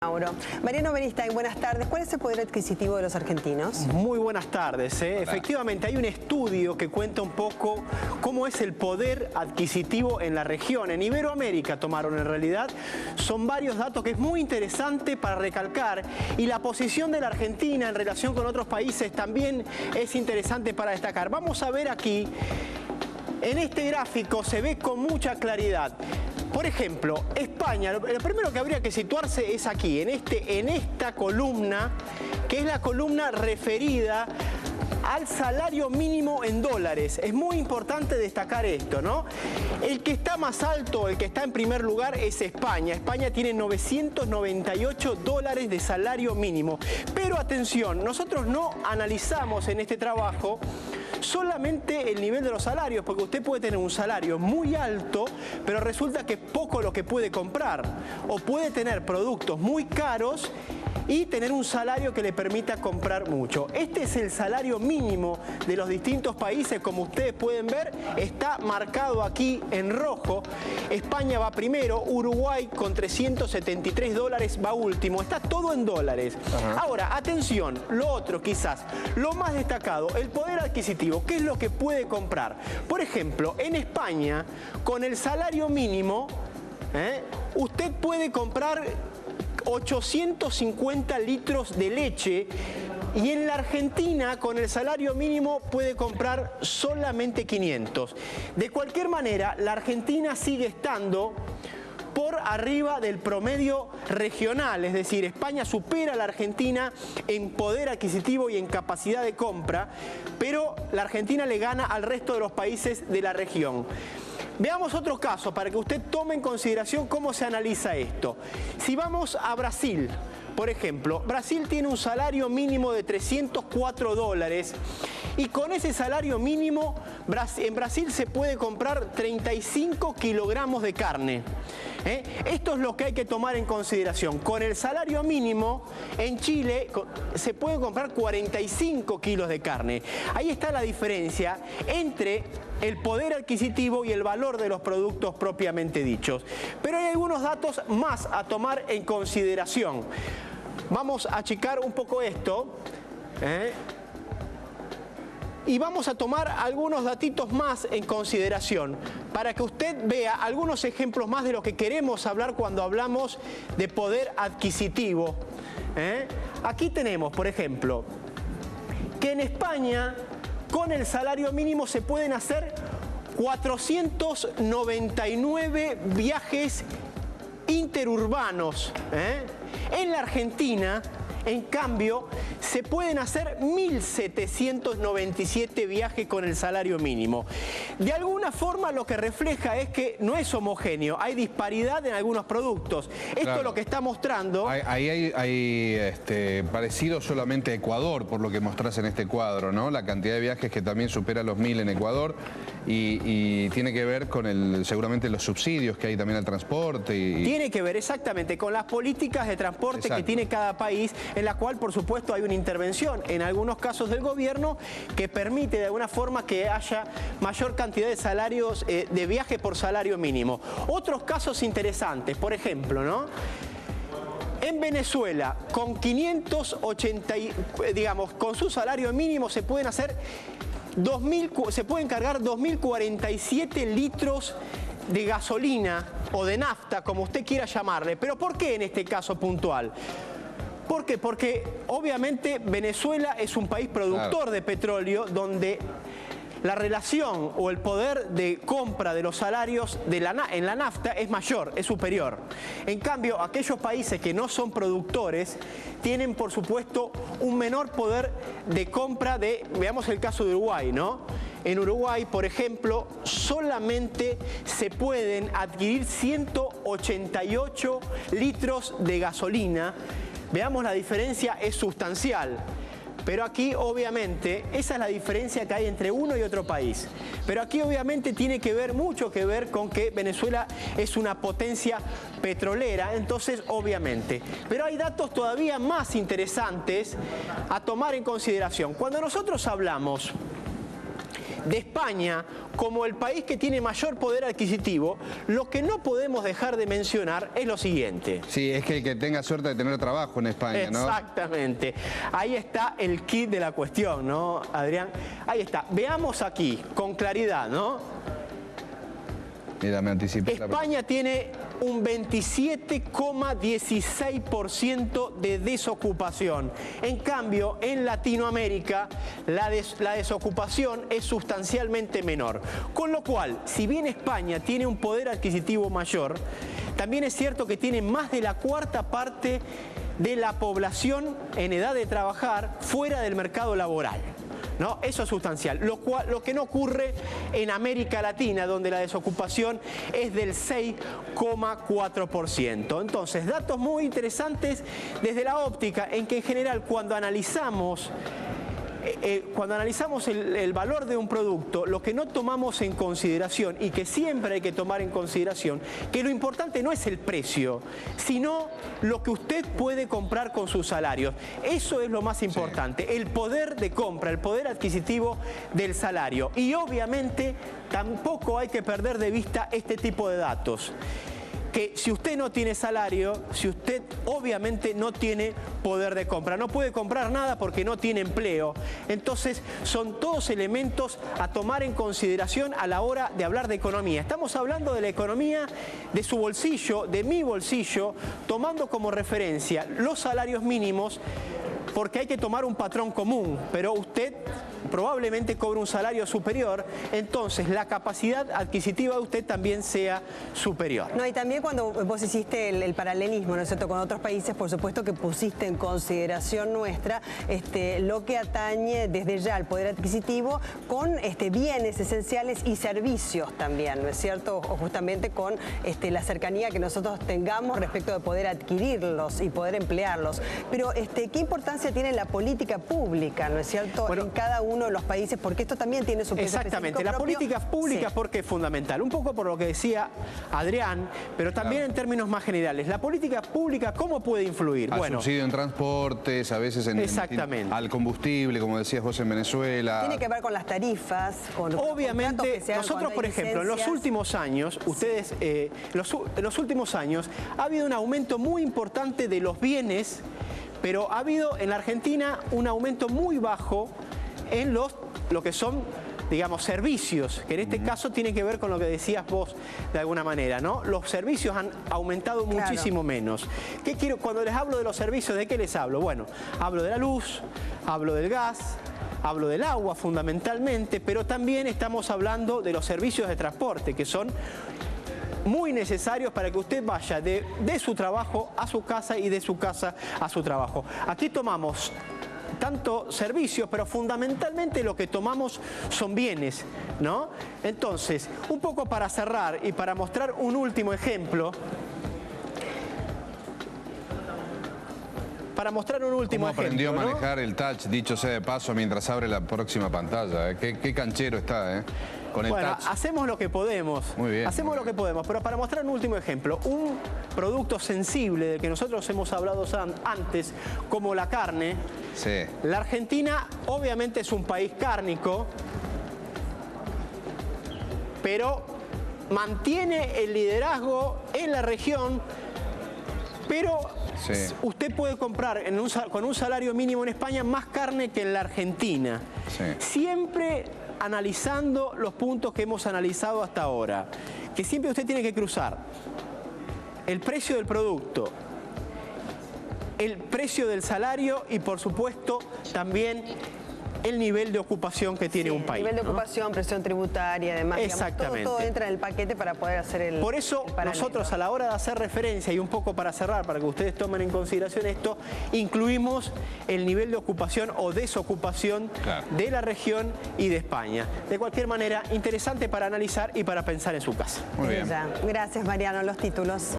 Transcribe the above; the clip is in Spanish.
Mauro. Mariano Beristain, buenas tardes. ¿Cuál es el poder adquisitivo de los argentinos? Muy buenas tardes. Efectivamente, hay un estudio que cuenta un poco cómo es el poder adquisitivo en la región. En Iberoamérica tomaron en realidad. Son varios datos que es muy interesante para recalcar. Y la posición de la Argentina en relación con otros países también es interesante para destacar. Vamos a ver aquí, en este gráfico se ve con mucha claridad. Por ejemplo, España, lo primero que habría que situarse es aquí, en esta columna, que es la columna referida al salario mínimo en dólares. Es muy importante destacar esto, ¿no? El que está más alto, el que está en primer lugar es España. España tiene 998 dólares de salario mínimo. Pero atención, nosotros no analizamos en este trabajo solamente el nivel de los salarios, porque usted puede tener un salario muy alto, pero resulta que es poco lo que puede comprar. O puede tener productos muy caros y tener un salario que le permita comprar mucho. Este es el salario mínimo de los distintos países, como ustedes pueden ver, está marcado aquí en rojo. España va primero, Uruguay con 373 dólares va último, está todo en dólares. Ahora, atención, lo otro quizás, lo más destacado, el poder adquisitivo, ¿qué es lo que puede comprar? Por ejemplo, en España, con el salario mínimo, usted puede comprar 850 litros de leche, y en la Argentina con el salario mínimo puede comprar solamente 500. De cualquier manera, la Argentina sigue estando por arriba del promedio regional, es decir, España supera a la Argentina en poder adquisitivo y en capacidad de compra, pero la Argentina le gana al resto de los países de la región. Veamos otro caso para que usted tome en consideración cómo se analiza esto. Si vamos a Brasil, por ejemplo, Brasil tiene un salario mínimo de 304 dólares y con ese salario mínimo en Brasil se puede comprar 35 kilogramos de carne. Esto es lo que hay que tomar en consideración. Con el salario mínimo en Chile se puede comprar 45 kilos de carne. Ahí está la diferencia entre el poder adquisitivo y el valor de los productos propiamente dichos. Pero hay algunos datos más a tomar en consideración. Vamos a achicar un poco esto. Y vamos a tomar algunos datitos más en consideración para que usted vea algunos ejemplos más de lo que queremos hablar cuando hablamos de poder adquisitivo. Aquí tenemos, por ejemplo, que en España con el salario mínimo se pueden hacer 499 viajes interurbanos. En la Argentina, en cambio, se pueden hacer 1.797 viajes con el salario mínimo. De alguna forma lo que refleja es que no es homogéneo, hay disparidad en algunos productos. Esto es lo que está mostrando. Ahí hay parecido solamente a Ecuador, por lo que mostrás en este cuadro, ¿no? La cantidad de viajes que también supera los 1.000 en Ecuador y tiene que ver con seguramente los subsidios que hay también al transporte. Tiene que ver exactamente con las políticas de transporte que tiene cada país, en la cual por supuesto hay una intervención en algunos casos del gobierno que permite de alguna forma que haya mayor cantidad de salarios de viaje por salario mínimo. Otros casos interesantes, por ejemplo, ¿no? En Venezuela, con 580, digamos, con su salario mínimo se pueden hacer se pueden cargar 2.047 litros de gasolina o de nafta, como usted quiera llamarle. ¿Pero por qué en este caso puntual? ¿Por qué? Porque obviamente Venezuela es un país productor de petróleo donde la relación o el poder de compra de los salarios en la nafta es mayor, es superior. En cambio, aquellos países que no son productores tienen, por supuesto, un menor poder de compra veamos el caso de Uruguay, ¿no? En Uruguay, por ejemplo, solamente se pueden adquirir 188 litros de gasolina. Veamos, la diferencia es sustancial. Pero aquí obviamente, esa es la diferencia que hay entre uno y otro país. Pero aquí obviamente tiene que ver, mucho que ver con que Venezuela es una potencia petrolera, entonces obviamente. Pero hay datos todavía más interesantes a tomar en consideración. Cuando nosotros hablamos de España como el país que tiene mayor poder adquisitivo, lo que no podemos dejar de mencionar es lo siguiente. Sí, es que el que tenga suerte de tener trabajo en España, ¿no? Exactamente. Ahí está el kit de la cuestión, ¿no, Adrián? Ahí está. Veamos aquí, con claridad, ¿no? Mira, me anticipé. España tiene un 27,16% de desocupación. En cambio, en Latinoamérica la desocupación es sustancialmente menor. Con lo cual, si bien España tiene un poder adquisitivo mayor, también es cierto que tiene más de la cuarta parte de la población en edad de trabajar fuera del mercado laboral, ¿no? Eso es sustancial, lo que no ocurre en América Latina, donde la desocupación es del 6,4%. Entonces, datos muy interesantes desde la óptica en que en general cuando analizamos el valor de un producto, lo que no tomamos en consideración y que siempre hay que tomar en consideración, que lo importante no es el precio, sino lo que usted puede comprar con sus salarios. Eso es lo más importante, sí. El poder de compra, el poder adquisitivo del salario. Y obviamente tampoco hay que perder de vista este tipo de datos. Que si usted no tiene salario, si usted obviamente no tiene poder de compra, no puede comprar nada porque no tiene empleo. Entonces son todos elementos a tomar en consideración a la hora de hablar de economía. Estamos hablando de la economía de su bolsillo, de mi bolsillo, tomando como referencia los salarios mínimos, porque hay que tomar un patrón común, pero usted probablemente cobre un salario superior, entonces la capacidad adquisitiva de usted también sea superior. No, y también cuando vos hiciste el paralelismo, ¿no es cierto?, con otros países, por supuesto que pusiste en consideración nuestra lo que atañe desde ya al poder adquisitivo con bienes esenciales y servicios también, ¿no es cierto?, o justamente con la cercanía que nosotros tengamos respecto de poder adquirirlos y poder emplearlos. Pero ¿qué importancia tiene la política pública, ¿no es cierto?, bueno, en cada uno de los países, porque esto también tiene su peso exactamente, la política pública, sí. Porque es fundamental, un poco por lo que decía Adrián, pero también claro, en términos más generales, la política pública, ¿cómo puede influir? Al subsidio en transportes, a veces al combustible, como decías vos en Venezuela. Tiene que ver con las tarifas, con obviamente, nosotros, por ejemplo, en los últimos años, ustedes, en los últimos años, ha habido un aumento muy importante de los bienes, pero ha habido en la Argentina un aumento muy bajo en lo que son, digamos, servicios, que en este caso tiene que ver con lo que decías vos de alguna manera, ¿no? Los servicios han aumentado muchísimo menos. ¿Qué quiero? Cuando les hablo de los servicios, ¿de qué les hablo? Bueno, hablo de la luz, hablo del gas, hablo del agua fundamentalmente, pero también estamos hablando de los servicios de transporte, que son muy necesarios para que usted vaya de su trabajo a su casa y de su casa a su trabajo. Aquí tomamos tanto servicios, pero fundamentalmente lo que tomamos son bienes, ¿no? Entonces, un poco para cerrar y para mostrar un último ejemplo, ¿Cómo aprendió a manejar el touch, dicho sea de paso, mientras abre la próxima pantalla? Qué canchero está, con el touch. Hacemos lo que podemos. Muy bien. Hacemos lo que podemos, pero para mostrar un último ejemplo, un producto sensible del que nosotros hemos hablado antes, como la carne. Sí. La Argentina obviamente es un país cárnico, pero mantiene el liderazgo en la región, pero sí, usted puede comprar con un salario mínimo en España más carne que en la Argentina. Sí. Siempre analizando los puntos que hemos analizado hasta ahora, que siempre usted tiene que cruzar el precio del producto, el precio del salario y, por supuesto, también el nivel de ocupación que tiene un país. Nivel de ocupación, presión tributaria, además. Exactamente. Digamos, todo entra en el paquete para poder hacer el... Por eso nosotros, a la hora de hacer referencia, y un poco para cerrar, para que ustedes tomen en consideración esto, incluimos el nivel de ocupación o desocupación de la región y de España. De cualquier manera, interesante para analizar y para pensar en su casa. Muy bien. Gracias, Mariano. Los títulos.